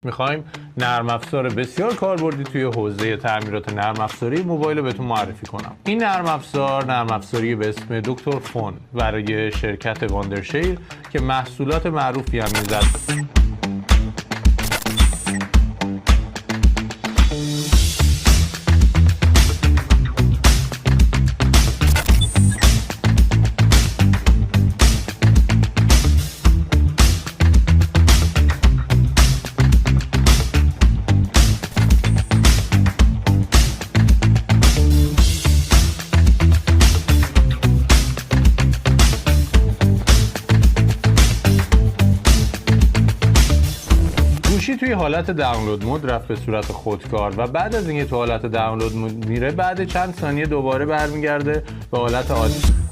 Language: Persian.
میخوایم نرم افزار بسیار کاربردی توی حوزه تعمیرات نرم افزاری موبایل رو بهتون معرفی کنم. این نرم افزاری به اسم دکتر فون برای شرکت واندرشیر که محصولات معروفی هم میزد. گوشی توی حالت دانلود مود رفت به صورت خودکار و بعد از اینکه تو حالت دانلود مود میره بعد چند ثانیه دوباره برمیگرده به حالت عادی.